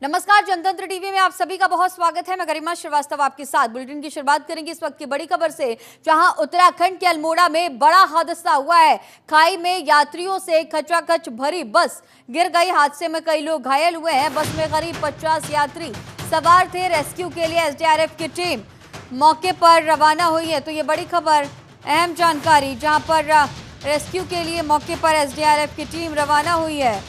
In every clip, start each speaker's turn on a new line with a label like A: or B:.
A: नमस्कार, जनतंत्र टीवी में आप सभी का बहुत स्वागत है। मैं गरिमा श्रीवास्तव आपके साथ। बुलेटिन की शुरुआत करेंगे इस वक्त की बड़ी खबर से, जहां उत्तराखंड के अल्मोड़ा में बड़ा हादसा हुआ है। खाई में यात्रियों से खचाखच भरी बस गिर गई। हादसे में कई लोग घायल हुए हैं। बस में करीब 50 यात्री सवार थे। रेस्क्यू के लिए एसडीआरएफ की टीम मौके पर रवाना हुई है। तो ये बड़ी खबर, अहम जानकारी, जहां पर रेस्क्यू के लिए मौके पर एसडीआरएफ की टीम रवाना हुई है।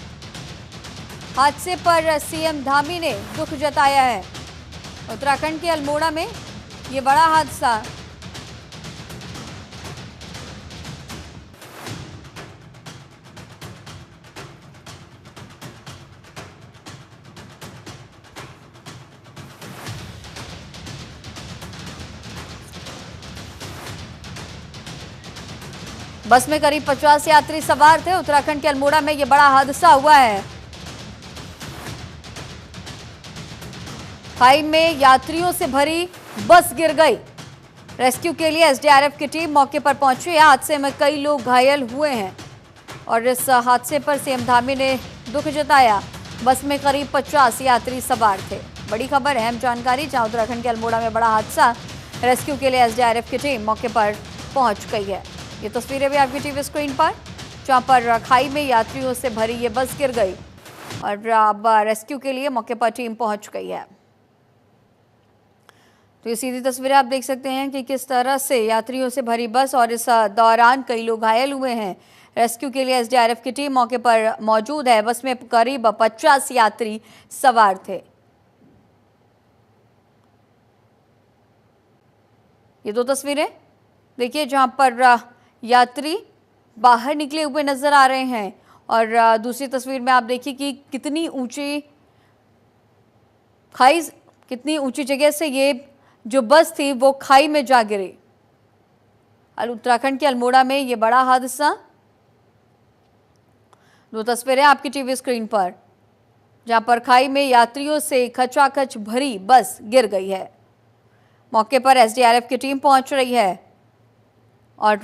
A: हादसे पर सीएम धामी ने दुख जताया है। उत्तराखंड के अल्मोड़ा में ये बड़ा हादसा। बस में करीब 50 यात्री सवार थे। उत्तराखंड के अल्मोड़ा में ये बड़ा हादसा हुआ है। खाई में यात्रियों से भरी बस गिर गई। रेस्क्यू के लिए एसडीआरएफ की टीम मौके पर पहुंची है। हादसे में कई लोग घायल हुए हैं और इस हादसे पर सीएम धामी ने दुख जताया। बस में करीब 50 यात्री सवार थे। बड़ी खबर, अहम जानकारी, जहां उत्तराखंड के अल्मोड़ा में बड़ा हादसा। रेस्क्यू के लिए एसडीआरएफ की टीम मौके पर पहुंच गई है। ये तस्वीरें भी आपकी टीवी स्क्रीन पर, जहां पर खाई में यात्रियों से भरी ये बस गिर गई और अब रेस्क्यू के लिए मौके पर टीम पहुंच गई है। तो ये सीधी तस्वीरें आप देख सकते हैं कि किस तरह से यात्रियों से भरी बस और इस दौरान कई लोग घायल हुए हैं। रेस्क्यू के लिए एसडीआरएफ की टीम मौके पर मौजूद है। बस में करीब 50 यात्री सवार थे। ये दो तस्वीरें देखिए, जहां पर यात्री बाहर निकले हुए नजर आ रहे हैं और दूसरी तस्वीर में आप देखिए कि कितनी ऊंची खाई, कितनी ऊंची जगह से ये जो बस थी वो खाई में जा गिरी। उत्तराखंड के अल्मोड़ा में ये बड़ा हादसा। दो तस्वीरें आपकी टीवी स्क्रीन पर, जहां पर खाई में यात्रियों से खचाखच भरी बस गिर गई है। मौके पर एसडीआरएफ की टीम पहुंच रही है और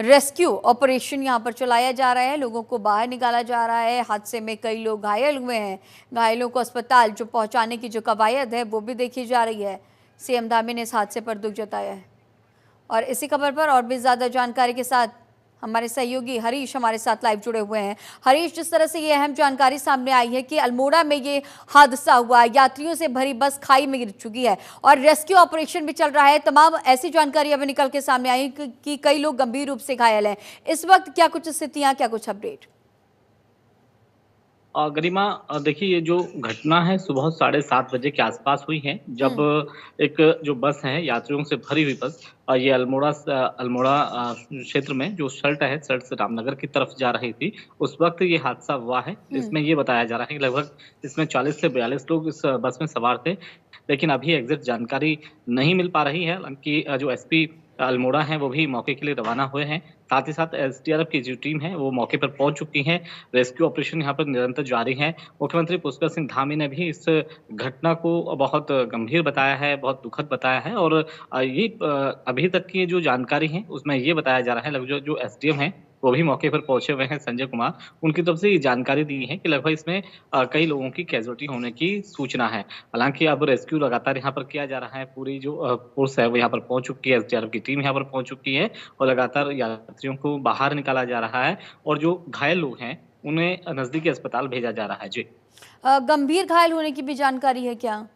A: रेस्क्यू ऑपरेशन यहां पर चलाया जा रहा है। लोगों को बाहर निकाला जा रहा है। हादसे में कई लोग घायल हुए हैं। घायलों को अस्पताल जो पहुंचाने की जो कवायद है वो भी देखी जा रही है। सीएम धामी ने इस हादसे पर दुख जताया है। और इसी खबर पर और भी ज़्यादा जानकारी के साथ हमारे सहयोगी हरीश हमारे साथ लाइव जुड़े हुए हैं। हरीश, जिस तरह से ये अहम जानकारी सामने आई है कि अल्मोड़ा में ये हादसा हुआ, यात्रियों से भरी बस खाई में गिर चुकी है और रेस्क्यू ऑपरेशन भी चल रहा है, तमाम ऐसी जानकारी अभी निकल के सामने आई कि कई लोग गंभीर रूप से घायल हैं। इस वक्त क्या कुछ स्थितियां, क्या कुछ अपडेट?
B: गरिमा, देखिए, ये जो घटना है सुबह 7:30 बजे के आसपास हुई है, जब
A: हम्म।
B: एक जो बस है यात्रियों से भरी हुई बस, ये अल्मोड़ा क्षेत्र में जो सल्ट से रामनगर की तरफ जा रही थी। उस वक्त ये हादसा हुआ है।
A: हम्म।
B: इसमें ये बताया जा रहा है कि लगभग इसमें 40 से 42 लोग इस बस में सवार थे, लेकिन अभी एग्जैक्ट जानकारी नहीं मिल पा रही है। हालांकि जो एसपी अल्मोड़ा हैं वो भी मौके के लिए रवाना हुए हैं। साथ ही साथ एसडीआरएफ की जो टीम है वो मौके पर पहुंच चुकी है। रेस्क्यू ऑपरेशन यहाँ पर निरंतर जारी है। मुख्यमंत्री पुष्कर सिंह धामी ने भी इस घटना को बहुत गंभीर बताया है, बहुत दुखद बताया है और अभी तक की जो जानकारी है उसमें ये बताया जा रहा है, लगभग जो एसडीएम है वो भी मौके पर पहुंचे हुए हैं, संजय कुमार। उनकी तरफ से ये जानकारी दी है कि लगभग इसमें कई लोगों की कैजुअल्टी होने की सूचना है। हालांकि अब रेस्क्यू लगातार यहाँ पर किया जा रहा है। पूरी जो फोर्स है वो यहाँ पर पहुंच चुकी है, एसडीआरएफ की टीम यहाँ पर पहुंच चुकी है और लगातार यात्रियों को बाहर निकाला जा रहा है और जो घायल लोग हैं उन्हें नजदीकी अस्पताल भेजा जा रहा है। जी।
A: गंभीर घायल होने की भी जानकारी है क्या?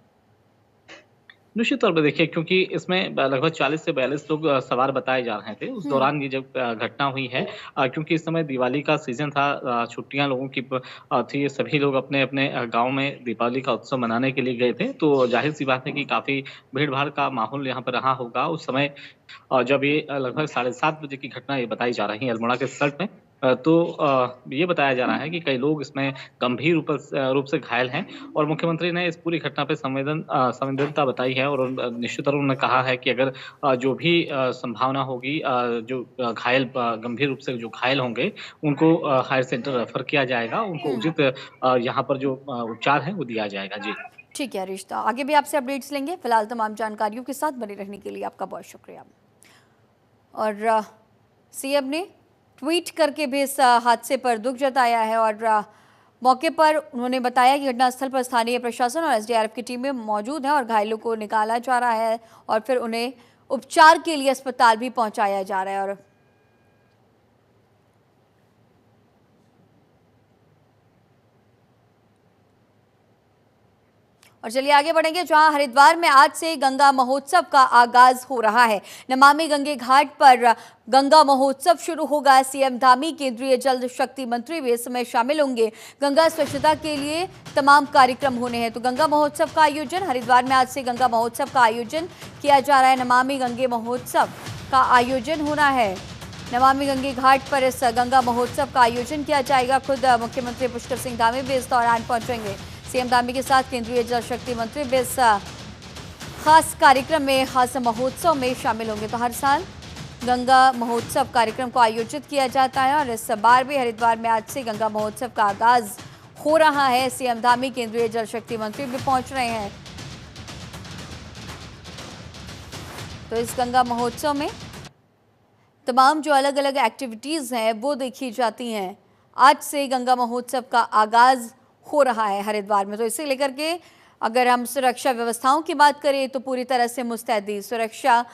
B: निश्चित तौर पे देखिए, क्योंकि इसमें लगभग 40 से 42 लोग सवार बताए जा रहे थे। उस
A: हम्म।
B: दौरान ये जब घटना हुई है, क्योंकि इस समय दिवाली का सीज़न था, छुट्टियाँ लोगों की थी। सभी लोग अपने-अपने गाँव में दीपावली का उत्सव मनाने के लिए गए थे। तो ज़ाहिर-सी बात है कि काफ़ी भीड़-भाड़ का माहौल यहाँ पर रहा होगा उस समय, जब ये लगभग 7:30 बजे की घटना ये बताई जा रही है अल्मोड़ा के सल्ट में। तो ये बताया जा रहा है कि कई लोग इसमें गंभीर रूप से घायल हैं और मुख्यमंत्री ने इस पूरी घटना पे संवेदनता बताई है और निश्चित तौर उन्होंने कहा है कि अगर जो भी संभावना होगी, जो गंभीर रूप से जो घायल होंगे उनको हायर सेंटर रेफर किया जाएगा। उनको
A: हम्म।
B: उचित यहाँ पर जो उपचार है वो दिया जाएगा। जी।
A: ठीक है रिश्ता, आगे भी आपसे अपडेट्स लेंगे। फिलहाल तमाम जानकारियों के साथ बने रहने के लिए आपका बहुत शुक्रिया। और सीएम ने ट्वीट करके भी इस हादसे पर दुख जताया है और मौके पर उन्होंने बताया कि घटनास्थल पर स्थानीय प्रशासन और एसडीआरएफ की टीमें मौजूद हैं और घायलों को निकाला जा रहा है और फिर उन्हें उपचार के लिए अस्पताल भी पहुंचाया जा रहा है। और चलिए आगे बढ़ेंगे, जहां हरिद्वार में आज से गंगा महोत्सव का आगाज हो रहा है। नमामि गंगे घाट पर गंगा महोत्सव शुरू होगा। सीएम धामी, केंद्रीय जल शक्ति मंत्री भी इस समय शामिल होंगे। गंगा स्वच्छता के लिए तमाम कार्यक्रम होने हैं। तो गंगा महोत्सव का आयोजन हरिद्वार में आज से गंगा महोत्सव का आयोजन किया जा रहा है। नमामि गंगे महोत्सव का आयोजन होना है। नमामि गंगे घाट पर इस गंगा महोत्सव का आयोजन किया जाएगा। खुद मुख्यमंत्री पुष्कर सिंह धामी भी इस दौरान पहुंचेंगे। सीएम धामी के साथ केंद्रीय जल शक्ति मंत्री भी इस खास कार्यक्रम में, खास महोत्सव में शामिल होंगे। तो हर साल गंगा महोत्सव कार्यक्रम को आयोजित किया जाता है और इस बार भी हरिद्वार में आज से गंगा महोत्सव का आगाज हो रहा है। सीएम धामी, केंद्रीय जल शक्ति मंत्री भी पहुंच रहे हैं। तो इस गंगा महोत्सव में तमाम जो अलग अलग एक्टिविटीज हैं वो देखी जाती हैं। आज से गंगा महोत्सव का आगाज हो रहा है हरिद्वार में। तो इसे लेकर के अगर हम सुरक्षा व्यवस्थाओं की बात करें तो पूरी तरह से मुस्तैदी, सुरक्षा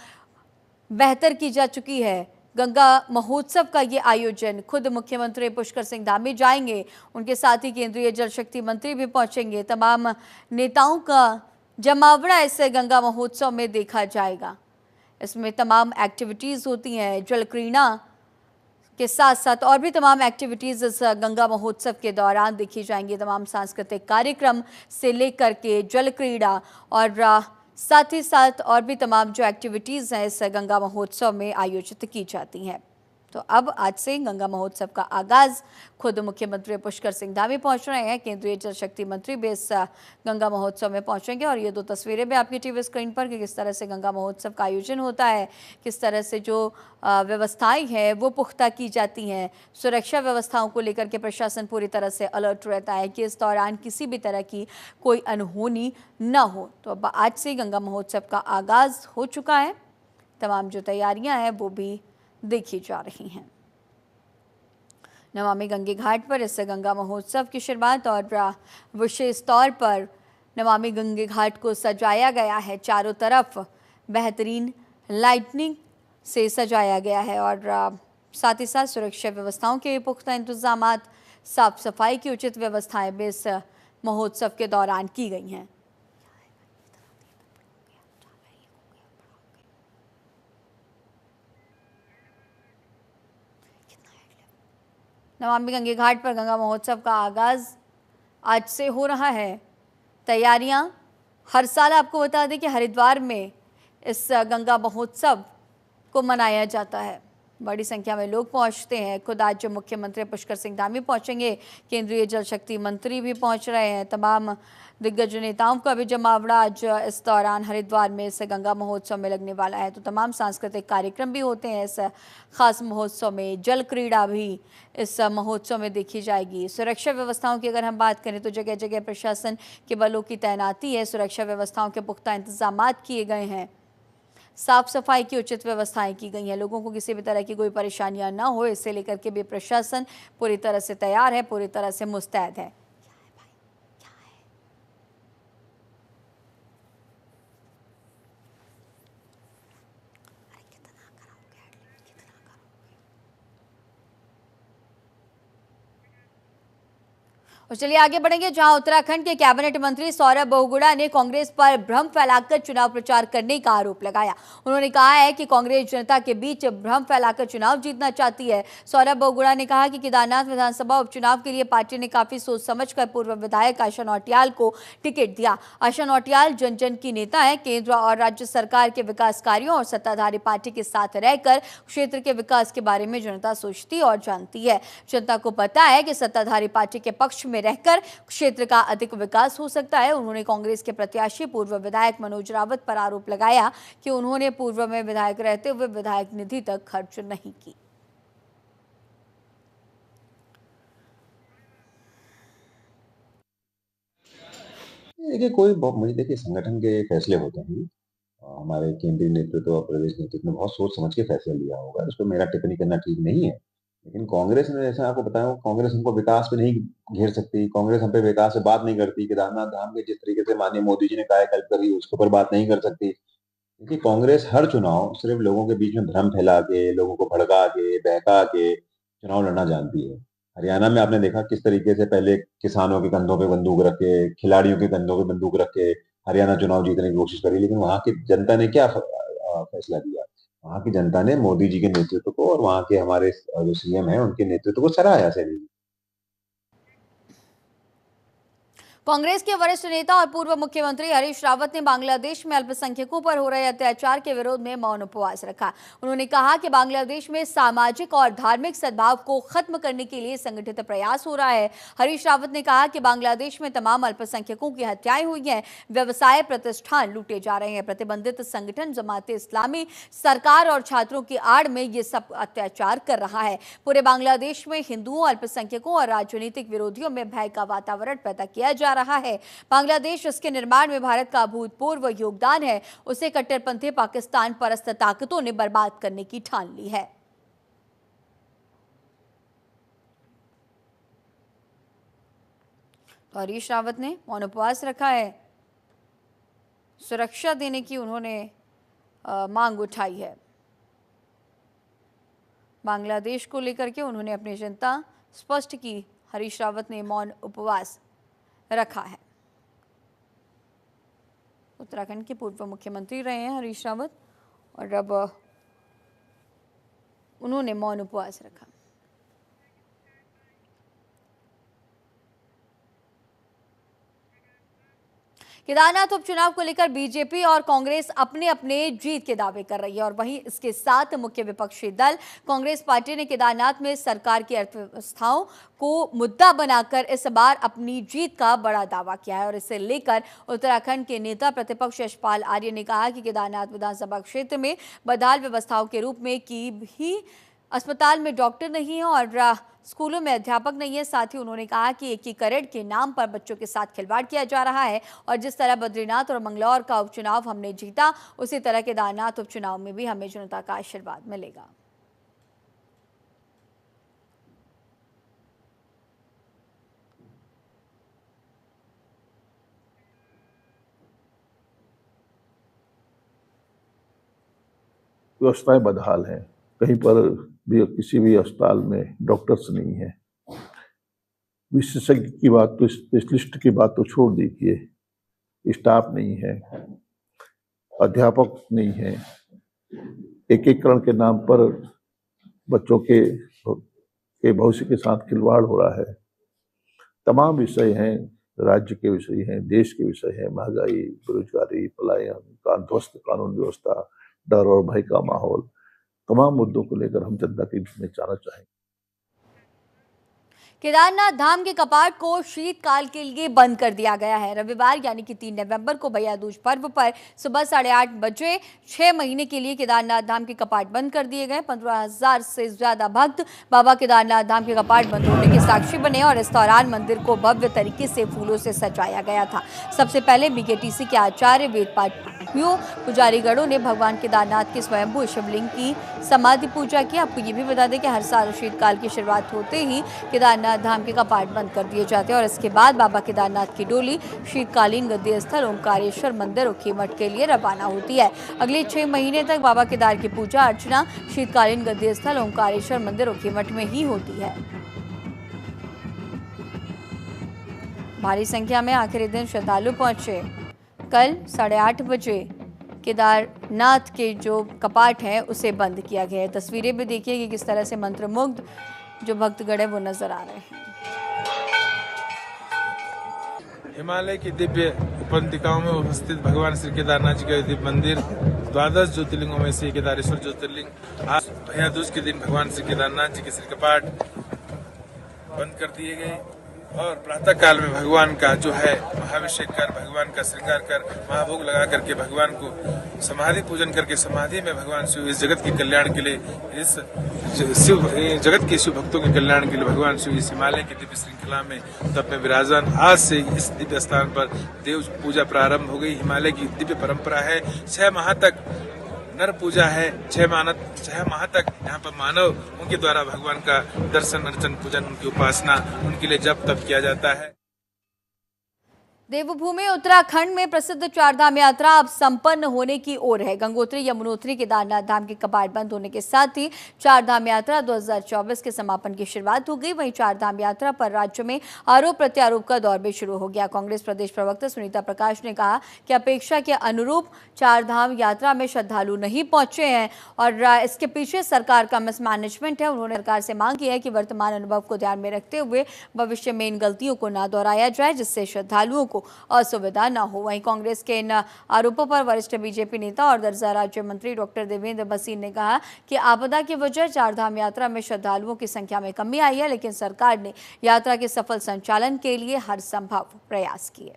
A: बेहतर की जा चुकी है। गंगा महोत्सव का ये आयोजन खुद मुख्यमंत्री पुष्कर सिंह धामी जाएंगे, उनके साथ ही केंद्रीय जल शक्ति मंत्री भी पहुंचेंगे। तमाम नेताओं का जमावड़ा इस गंगा महोत्सव में देखा जाएगा। इसमें तमाम एक्टिविटीज़ होती हैं, जल क्रीड़ा के साथ साथ और भी तमाम एक्टिविटीज़ इस गंगा महोत्सव के दौरान देखी जाएंगी। तमाम सांस्कृतिक कार्यक्रम से लेकर के जल क्रीड़ा और साथ ही साथ और भी तमाम जो एक्टिविटीज़ हैं इस गंगा महोत्सव में आयोजित की जाती हैं। तो अब आज से गंगा महोत्सव का आगाज़ खुद मुख्यमंत्री पुष्कर सिंह धामी पहुंच रहे हैं। केंद्रीय जल शक्ति मंत्री भी इस गंगा महोत्सव में पहुंचेंगे और ये दो तस्वीरें भी आपकी टीवी स्क्रीन पर कि किस तरह से गंगा महोत्सव का आयोजन होता है, किस तरह से जो व्यवस्थाएं हैं वो पुख्ता की जाती हैं। सुरक्षा व्यवस्थाओं को लेकर के प्रशासन पूरी तरह से अलर्ट रहता है कि इस दौरान किसी भी तरह की कोई अनहोनी न हो। तो अब आज से गंगा महोत्सव का आगाज़ हो चुका है। तमाम जो तैयारियाँ हैं वो भी देखी जा रही हैं। नमामि गंगे घाट पर इस गंगा महोत्सव की शुरुआत और विशेष तौर पर नमामि गंगे घाट को सजाया गया है। चारों तरफ बेहतरीन लाइटनिंग से सजाया गया है और साथ ही साथ सुरक्षा व्यवस्थाओं के पुख्ता इंतजाम, साफ सफाई की उचित व्यवस्थाएं भी इस महोत्सव के दौरान की गई हैं। नमामि गंगे घाट पर गंगा महोत्सव का आगाज़ आज से हो रहा है। तैयारियां हर साल आपको बता दें कि हरिद्वार में इस गंगा महोत्सव को मनाया जाता है। बड़ी संख्या में लोग पहुंचते हैं। खुद आज जो मुख्यमंत्री पुष्कर सिंह धामी पहुंचेंगे, केंद्रीय जल शक्ति मंत्री भी पहुंच रहे हैं। तमाम दिग्गज नेताओं का भी जमावड़ा आज इस दौरान हरिद्वार में इस गंगा महोत्सव में लगने वाला है। तो तमाम सांस्कृतिक कार्यक्रम भी होते हैं इस खास महोत्सव में। जल क्रीड़ा भी इस महोत्सव में देखी जाएगी। सुरक्षा व्यवस्थाओं की अगर हम बात करें तो जगह जगह प्रशासन के बलों की तैनाती है। सुरक्षा व्यवस्थाओं के पुख्ता इंतजाम किए गए हैं। साफ सफाई की उचित व्यवस्थाएं की गई हैं। लोगों को किसी भी तरह की कोई परेशानियां ना हो, इससे लेकर के भी प्रशासन पूरी तरह से तैयार है, पूरी तरह से मुस्तैद है। और चलिए आगे बढ़ेंगे, जहां उत्तराखंड के कैबिनेट मंत्री सौरभ बहुगुणा ने कांग्रेस पर भ्रम फैलाकर चुनाव प्रचार करने का आरोप लगाया। उन्होंने कहा है कि कांग्रेस जनता के बीच भ्रम फैलाकर चुनाव जीतना चाहती है। सौरभ बहुगुणा ने कहा कि केदारनाथ विधानसभा उपचुनाव के लिए पार्टी ने काफी सोच समझकर पूर्व विधायक आशा नौटियाल को टिकट दिया। आशा नौटियाल जन जन की नेता है। केंद्र और राज्य सरकार के विकास कार्यों और सत्ताधारी पार्टी के साथ रहकर क्षेत्र के विकास के बारे में जनता सोचती और जानती है। जनता को पता है कि सत्ताधारी पार्टी के पक्ष में रहकर क्षेत्र का अधिक विकास हो सकता है। उन्होंने कांग्रेस के प्रत्याशी पूर्व विधायक मनोज रावत पर आरोप लगाया कि उन्होंने पूर्व में विधायक रहते हुए विधायक निधि तक खर्च नहीं की।
C: मुझे देखिए संगठन के फैसले होते हैं। हमारे केंद्रीय नेतृत्व और प्रदेश नेतृत्व ने बहुत सोच समझ के फैसला लिया होगा। उस पर मेरा टिप्पणी करना ठीक नहीं है। लेकिन कांग्रेस ने, जैसे आपको बताया, कांग्रेस हमको विकास पे नहीं घेर सकती, कांग्रेस हम पे विकास से बात नहीं करती। केदारनाथ धाम के जिस तरीके से माननीय मोदी जी ने कायाकल्प करी, उसके ऊपर बात नहीं कर सकती, क्योंकि कांग्रेस हर चुनाव सिर्फ लोगों के बीच में भ्रम फैला के, लोगों को भड़का के, बहका के चुनाव लड़ना जानती है। हरियाणा में आपने देखा किस तरीके से पहले किसानों के कंधों पे बंदूक रख के, खिलाड़ियों के कंधों पे बंदूक रख के हरियाणा चुनाव जीतने की कोशिश करी, लेकिन वहां की जनता ने क्या फैसला दिया? वहां की जनता ने मोदी जी के नेतृत्व को और वहां के हमारे जो सीएम है उनके नेतृत्व को सराहा सैनी जी।
A: कांग्रेस के वरिष्ठ नेता और पूर्व मुख्यमंत्री हरीश रावत ने बांग्लादेश में अल्पसंख्यकों पर हो रहे अत्याचार के विरोध में मौन उपवास रखा। उन्होंने कहा कि बांग्लादेश में सामाजिक और धार्मिक सद्भाव को खत्म करने के लिए संगठित प्रयास हो रहा है। हरीश रावत ने कहा कि बांग्लादेश में तमाम अल्पसंख्यकों की हत्याएं हुई हैं, व्यवसाय प्रतिष्ठान लूटे जा रहे हैं। प्रतिबंधित संगठन जमाते इस्लामी सरकार और छात्रों की आड़ में ये सब अत्याचार कर रहा है। पूरे बांग्लादेश में हिंदुओं, अल्पसंख्यकों और राजनीतिक विरोधियों में भय का वातावरण पैदा किया जा रहा है। बांग्लादेश इसके निर्माण में भारत का अभूतपूर्व योगदान है, उसे कट्टरपंथी पाकिस्तान परस्त ताकतों ने बर्बाद करने की ठान ली है। तो हरीश रावत ने मौन उपवास रखा है, सुरक्षा देने की उन्होंने मांग उठाई है। बांग्लादेश को लेकर के उन्होंने अपनी चिंता स्पष्ट की। हरीश रावत ने मौन उपवास रखा है। उत्तराखंड के पूर्व मुख्यमंत्री रहे हैं हरीश रावत और अब उन्होंने मौन उपवास रखा। केदारनाथ उपचुनाव को लेकर बीजेपी और कांग्रेस अपने अपने जीत के दावे कर रही है और वहीं इसके साथ मुख्य विपक्षी दल कांग्रेस पार्टी ने केदारनाथ में सरकार की अर्थव्यवस्थाओं को मुद्दा बनाकर इस बार अपनी जीत का बड़ा दावा किया है। और इसे लेकर उत्तराखंड के नेता प्रतिपक्ष यशपाल आर्य ने कहा कि केदारनाथ विधानसभा क्षेत्र में बदहाल व्यवस्थाओं के रूप में की भी अस्पताल में डॉक्टर नहीं है और स्कूलों में अध्यापक नहीं है। साथ ही उन्होंने कहा कि एकीकरण के नाम पर बच्चों के साथ खिलवाड़ किया जा रहा है और जिस तरह बद्रीनाथ और मंगलौर का उपचुनाव हमने जीता, उसी तरह केदारनाथ उपचुनाव में भी हमें जनता का आशीर्वाद मिलेगा।
D: व्यवस्थाएं बदहाल हैं, कहीं पर भी किसी भी अस्पताल में डॉक्टर्स नहीं है। विशेषज्ञ की बात तो, स्पेशलिस्ट की बात तो छोड़ दीजिए, स्टाफ नहीं है, अध्यापक नहीं है। एकीकरण के नाम पर बच्चों के भविष्य के साथ खिलवाड़ हो रहा है। तमाम विषय हैं, राज्य के विषय हैं, देश के विषय हैं, महंगाई, बेरोजगारी, पलायन, ध्वस्त कानून व्यवस्था, डर और भय का माहौल, तमाम मुद्दों को लेकर हम जनता के बीच में जाना चाहेंगे।
A: केदारनाथ धाम के कपाट को शीतकाल के लिए बंद कर दिया गया है। रविवार यानी कि 3 नवंबर को भैया दूज पर्व पर सुबह 8:30 बजे 6 महीने के लिए केदारनाथ धाम के कपाट बंद कर दिए गए। 15,000 से ज्यादा भक्त बाबा केदारनाथ धाम के कपाट बंद होने के साक्षी बने और इस दौरान मंदिर को भव्य तरीके से फूलों से सजाया गया था। सबसे पहले बीकेटीसी के आचार्य वेदपाठियों पुजारीगणों ने भगवान केदारनाथ के स्वयंभू शिवलिंग की समाधि पूजा की। आपको ये भी बता दें कि हर साल शीतकाल की शुरुआत होते ही केदारनाथ धाम के कपाट बंद कर दिए जाते हैं और इसके बाद बाबा केदारनाथ की डोली शीतकालीन गद्दी स्थल ओंकारेश्वर मंदिर उखीमठ के लिए रवाना होती है। अगले 6 महीने तक बाबा केदार की पूजा अर्चना शीतकालीन गद्दी स्थल ओंकारेश्वर मंदिर उखीमठ में ही होती है। भारी संख्या में आखिरी दिन श्रद्धालु पहुंचे। कल 8:30 बजे केदारनाथ के जो कपाट हैं उसे बंद किया गया है। तस्वीरें भी देखिए कि किस तरह से मंत्रमुग्ध जो भक्तगण है वो नजर आ रहे हैं।
E: हिमालय की दिव्य उपत्यकाओं में उपस्थित भगवान श्री केदारनाथ जी का दिव्य मंदिर 12 ज्योतिर्लिंगों में से केदारेश्वर ज्योतिर्लिंग। आज भैया दूज के दिन भगवान श्री केदारनाथ जी के श्री कपाट बंद कर दिए गए और प्रातः काल में भगवान का जो है महाभिषेक कर, भगवान का श्रृंगार कर, महाभोग लगा करके भगवान को समाधि पूजन करके समाधि में भगवान शिव इस जगत के कल्याण के लिए, इस शिव जगत के शिव भक्तों के कल्याण के लिए भगवान शिव इस हिमालय की दिव्य श्रृंखला में तब में विराजमान। आज से इस दिव्य स्थान पर देव पूजा प्रारंभ हो गई। हिमालय की दिव्य परंपरा है। 6 माह तक नर पूजा है। 6 माह तक यहाँ पर मानव उनके द्वारा भगवान का दर्शन अर्चन पूजन, उनकी उपासना, उनके लिए जप तप किया जाता है।
A: देवभूमि उत्तराखंड में प्रसिद्ध चारधाम यात्रा अब संपन्न होने की ओर है। गंगोत्री, यमुनोत्री, केदारनाथ धाम के कपाट बंद होने के साथ ही चारधाम यात्रा 2024 के समापन की शुरुआत हो गई। वहीं चारधाम यात्रा पर राज्य में आरोप प्रत्यारोप का दौर भी शुरू हो गया। कांग्रेस प्रदेश प्रवक्ता सुनीता प्रकाश ने कहा कि अपेक्षा के अनुरूप चारधाम यात्रा में श्रद्धालु नहीं पहुंचे हैं और इसके पीछे सरकार का मिसमैनेजमेंट है। उन्होंने सरकार से मांग की है कि वर्तमान अनुभव को ध्यान में रखते हुए भविष्य में इन गलतियों को न दोहराया जाए, जिससे श्रद्धालुओं को असुविधा न हो। वहीं कांग्रेस के इन आरोपों पर वरिष्ठ बीजेपी नेता और दर्जा राज्य मंत्री डॉक्टर देवेंद्र भसीन ने कहा कि आपदा की वजह चारधाम यात्रा में श्रद्धालुओं की संख्या में कमी आई है, लेकिन सरकार ने यात्रा के सफल संचालन के लिए हर संभव प्रयास किए।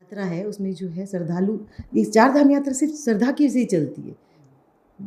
F: यात्रा है उसमें जो है श्रद्धालु, इस चारधाम यात्रा सिर्फ श्रद्धा की से चलती है।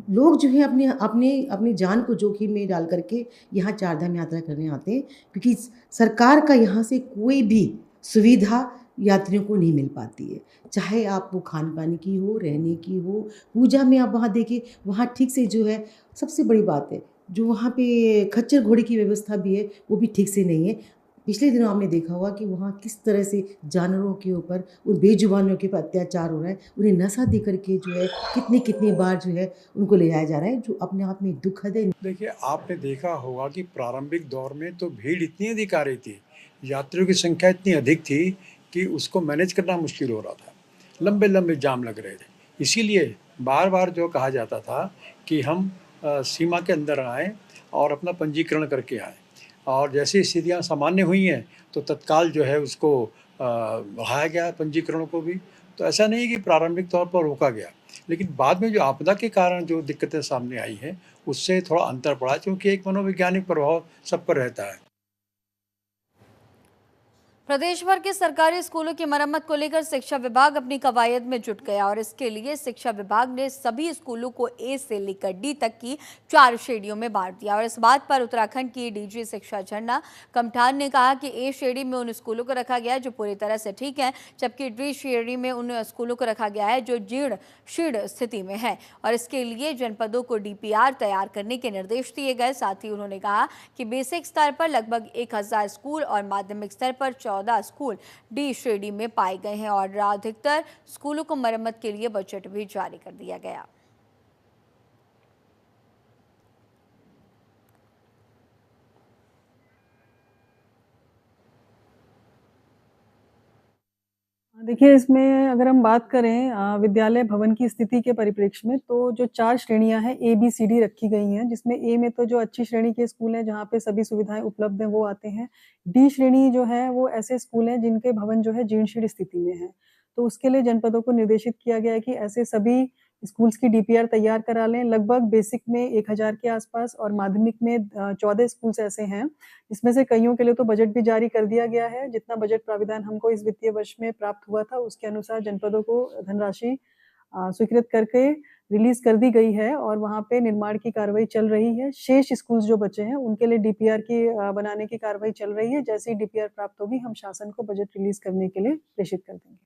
F: लोग जो है अपनी जान को जोखिम में डाल करके यहाँ चारधाम यात्रा करने आते हैं, क्योंकि सरकार का यहाँ से कोई भी सुविधा यात्रियों को नहीं मिल पाती है। चाहे आप वो खान पान की हो, रहने की हो, पूजा में आप वहाँ देखिए, वहाँ ठीक से जो है, सबसे बड़ी बात है जो वहाँ पे खच्चर घोड़े की व्यवस्था भी है, वो भी ठीक से नहीं है। पिछले दिनों आपने देखा होगा कि वहाँ किस तरह से जानवरों के ऊपर, उन बेजुबानों के ऊपर अत्याचार हो रहा है। उन्हें नशा दे करके जो है कितनी बार जो है उनको ले जाया जा रहा है, जो अपने आप में दुखद है।
G: देखिए, आपने देखा होगा कि प्रारंभिक दौर में तो भीड़ इतनी अधिक आ रही थी, यात्रियों की संख्या इतनी अधिक थी कि उसको मैनेज करना मुश्किल हो रहा था। लंबे लंबे जाम लग रहे थे। इसीलिए बार बार जो कहा जाता था कि हम सीमा के अंदर आएँ और अपना पंजीकरण करके आएँ, और जैसी स्थितियाँ सामान्य हुई हैं तो तत्काल जो है उसको बढ़ाया गया पंजीकरण को भी। तो ऐसा नहीं कि प्रारंभिक तौर पर रोका गया, लेकिन बाद में जो आपदा के कारण जो दिक्कतें सामने आई हैं उससे थोड़ा अंतर पड़ा, क्योंकि एक मनोवैज्ञानिक प्रभाव सब पर रहता है।
A: प्रदेश भर के सरकारी स्कूलों की मरम्मत को लेकर शिक्षा विभाग अपनी कवायद में जुट गया और इसके लिए शिक्षा विभाग ने सभी स्कूलों को ए से लेकर डी तक की 4 श्रेणियों में बांट दिया। और इस बात पर उत्तराखंड की डीजी शिक्षा झरना कमठान ने कहा कि ए श्रेणी में उन स्कूलों को रखा गया है जो पूरी तरह से ठीक है, जबकि डी श्रेणी में उन स्कूलों को रखा गया है जो जीर्ण शीर्ण स्थिति में है। और इसके लिए जनपदों को डीपीआर तैयार करने के निर्देश दिए गए। साथ ही उन्होंने कहा कि बेसिक स्तर पर लगभग 1000 स्कूल और माध्यमिक स्तर पर 14 स्कूल डी श्रेणी में पाए गए हैं और अधिकतर स्कूलों को मरम्मत के लिए बजट भी जारी कर दिया गया।
H: देखिए, इसमें अगर हम बात करें विद्यालय भवन की स्थिति के परिप्रेक्ष्य में, तो जो 4 श्रेणियां हैं ए बी सी डी रखी गई हैं, जिसमें ए में तो जो अच्छी श्रेणी के स्कूल हैं जहां पे सभी सुविधाएं उपलब्ध हैं वो आते हैं। डी श्रेणी जो है वो ऐसे स्कूल हैं जिनके भवन जो है जीर्ण-शीर्ण स्थिति में है। तो उसके लिए जनपदों को निर्देशित किया गया है कि ऐसे सभी स्कूल्स की डीपीआर तैयार करा लें। लगभग बेसिक में 1000 के आसपास और माध्यमिक में 14 स्कूल्स ऐसे हैं, इसमें से कईयों के लिए तो बजट भी जारी कर दिया गया है। जितना बजट प्राविधान हमको इस वित्तीय वर्ष में प्राप्त हुआ था उसके अनुसार जनपदों को धनराशि स्वीकृत करके रिलीज कर दी गई है और वहाँ पे निर्माण की कार्रवाई चल रही है। शेष स्कूल्स जो बचे हैं उनके लिए डीपीआर की बनाने की कार्रवाई चल रही है। जैसे ही डीपीआर प्राप्त होगी हम शासन को बजट रिलीज करने के लिए प्रेषित कर देंगे।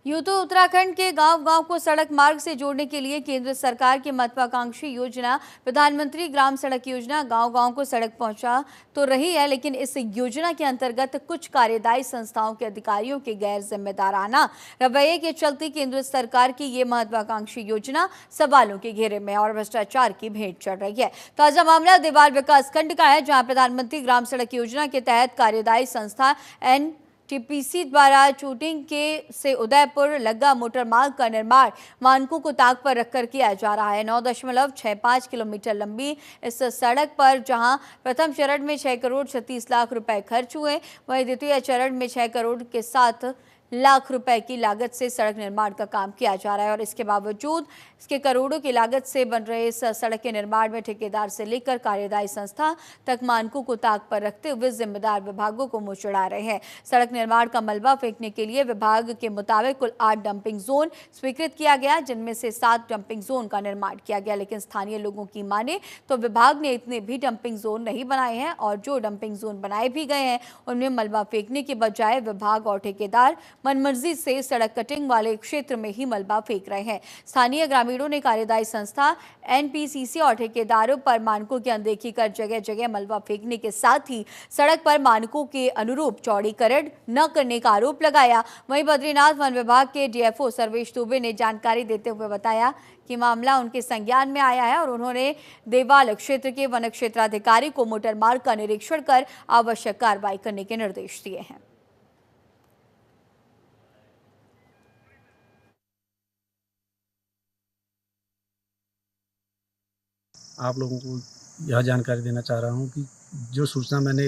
A: यूं तो उत्तराखंड के गांव-गांव को सड़क मार्ग से जोड़ने के लिए केंद्र सरकार की महत्वाकांक्षी योजना प्रधानमंत्री ग्राम सड़क योजना गांव-गांव को सड़क पहुंचा तो रही है, लेकिन इस योजना के अंतर्गत कुछ कार्यदायी संस्थाओं के अधिकारियों के गैर जिम्मेदाराना रवैये के चलते केंद्र सरकार की ये महत्वाकांक्षी योजना सवालों के घेरे में और भ्रष्टाचार की भेंट चढ़ रही है। ताजा मामला देवाल विकास खंड का है, जहाँ प्रधानमंत्री ग्राम सड़क योजना के तहत कार्यदायी संस्था टीपीसी द्वारा चूटिंग के से उदयपुर लग्गा मोटर मार्ग का निर्माण मानकों को ताक पर रखकर किया जा रहा है। 9.65 किलोमीटर लंबी इस सड़क पर जहां प्रथम चरण में 6 करोड़ 36 लाख रुपए खर्च हुए, वहीं द्वितीय चरण में 6 करोड़ के 7 लाख रुपए की लागत से सड़क निर्माण का काम किया जा रहा है। और इसके बावजूद इसके करोड़ों की लागत से बन रहे इस सड़क के निर्माण में ठेकेदार से लेकर कार्यदायी संस्था तक मानकों को ताक पर रखते हुए जिम्मेदार विभागों को मुंह चिढ़ा रहे हैं। सड़क निर्माण का मलबा फेंकने के लिए विभाग के मुताबिक कुल 8 डंपिंग जोन स्वीकृत किया गया, जिनमें से 7 डंपिंग जोन का निर्माण किया गया, लेकिन स्थानीय लोगों की माने तो विभाग ने इतने भी डंपिंग जोन नहीं बनाए हैं और जो डंपिंग जोन बनाए भी गए हैं उनमें मलबा फेंकने के बजाय विभाग और ठेकेदार मनमर्जी से सड़क कटिंग वाले क्षेत्र में ही मलबा फेंक रहे हैं। स्थानीय ग्रामीणों ने कार्यदायी संस्था एनपीसीसी और ठेकेदारों पर मानकों की अनदेखी कर जगह जगह मलबा फेंकने के साथ ही सड़क पर मानकों के अनुरूप चौड़ीकरण न करने का आरोप लगाया। वहीं बद्रीनाथ वन विभाग के डीएफओ सर्वेश दुबे ने जानकारी देते हुए बताया कि मामला उनके संज्ञान में आया है और उन्होंने देवाल क्षेत्र के वन क्षेत्राधिकारी को मोटर मार्ग का निरीक्षण कर आवश्यक कार्रवाई करने के निर्देश दिए हैं।
I: आप लोगों को यह जानकारी देना चाह रहा हूं कि जो सूचना मैंने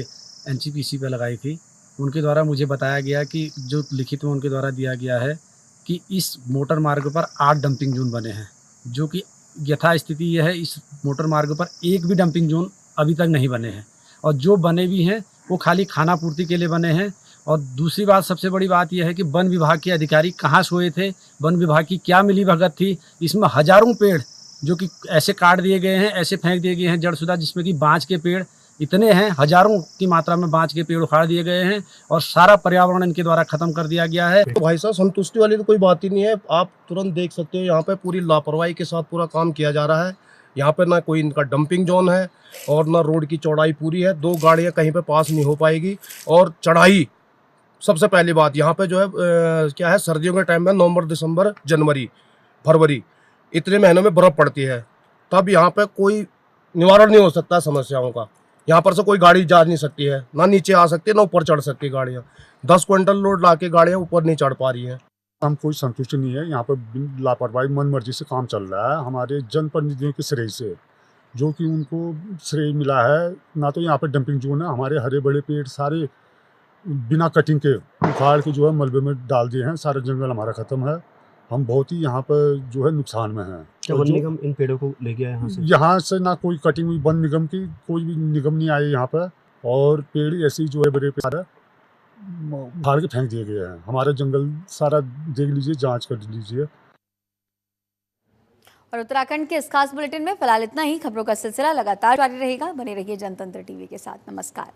I: एनसीपीसी पर लगाई थी, उनके द्वारा मुझे बताया गया कि जो लिखित में उनके द्वारा दिया गया है कि इस मोटर मार्ग पर 8 डंपिंग जोन बने हैं, जो कि यथा स्थिति यह है, इस मोटर मार्ग पर एक भी डंपिंग जोन अभी तक नहीं बने हैं और जो बने भी हैं वो खाली खाना पूर्ति के लिए बने हैं। और दूसरी बात, सबसे बड़ी बात यह है कि वन विभाग के अधिकारी कहाँ सोए थे, वन विभाग की क्या मिलीभगत थी। इसमें हजारों पेड़ जो कि ऐसे काट दिए गए हैं, ऐसे फेंक दिए गए हैं जड़शुदा, जिसमें कि बांज के पेड़ इतने हैं, हजारों की मात्रा में बांज के पेड़ उखाड़ दिए गए हैं और सारा पर्यावरण इनके द्वारा खत्म कर दिया गया है।
J: तो भाई साहब, संतुष्टि वाली तो कोई बात ही नहीं है। आप तुरंत देख सकते हो यहाँ पे पूरी लापरवाही के साथ पूरा काम किया जा रहा है। यहाँ पे ना कोई इनका डंपिंग जोन है और ना रोड की चौड़ाई पूरी है। 2 गाड़ियाँ कहीं पे पास नहीं हो पाएगी। और चढ़ाई, सबसे पहली बात यहाँ पे जो है क्या है, सर्दियों के टाइम में नवंबर, दिसंबर, जनवरी, फरवरी, इतने महीनों में बर्फ पड़ती है, तब यहाँ पे कोई निवारण नहीं हो सकता समस्याओं का। यहाँ पर से कोई गाड़ी जा नहीं सकती है, ना नीचे आ सकती है ना ऊपर चढ़ सकती गाड़ियाँ। 10 क्विंटल लोड ला के गाड़ियाँ ऊपर नहीं चढ़ पा रही हैं।
K: हम कोई संतुष्ट नहीं है। यहाँ पर लापरवाही, मन मर्जी से काम चल रहा है हमारे जनप्रतिनिधियों के श्रेय से, जो कि उनको श्रेय मिला है। ना तो यहाँ पर डंपिंग जोन है, हमारे हरे बड़े पेड़ सारे बिना कटिंग के उखाड़ के जो है मलबे में डाल दिए हैं। सारा जंगल हमारा खत्म है। हम बहुत ही यहाँ पर जो है नुकसान में हैं।
J: क्या वन निगम इन पेड़ों को ले गया है
K: यहाँ से? ना कोई कटिंग हुई, वन निगम की कोई भी निगम नहीं आए यहाँ पर। और पेड़ ऐसे जो है बड़े पेड़ उखाड़ के फेंक दिए गए हैं। हमारा जंगल सारा देख लीजिए, जांच कर लीजिए।
A: और उत्तराखंड के इस खास बुलेटिन में फिलहाल इतना ही। खबरों का सिलसिला लगातार जारी रहेगा। बने रहिए जनतंत्र टीवी के साथ। नमस्कार।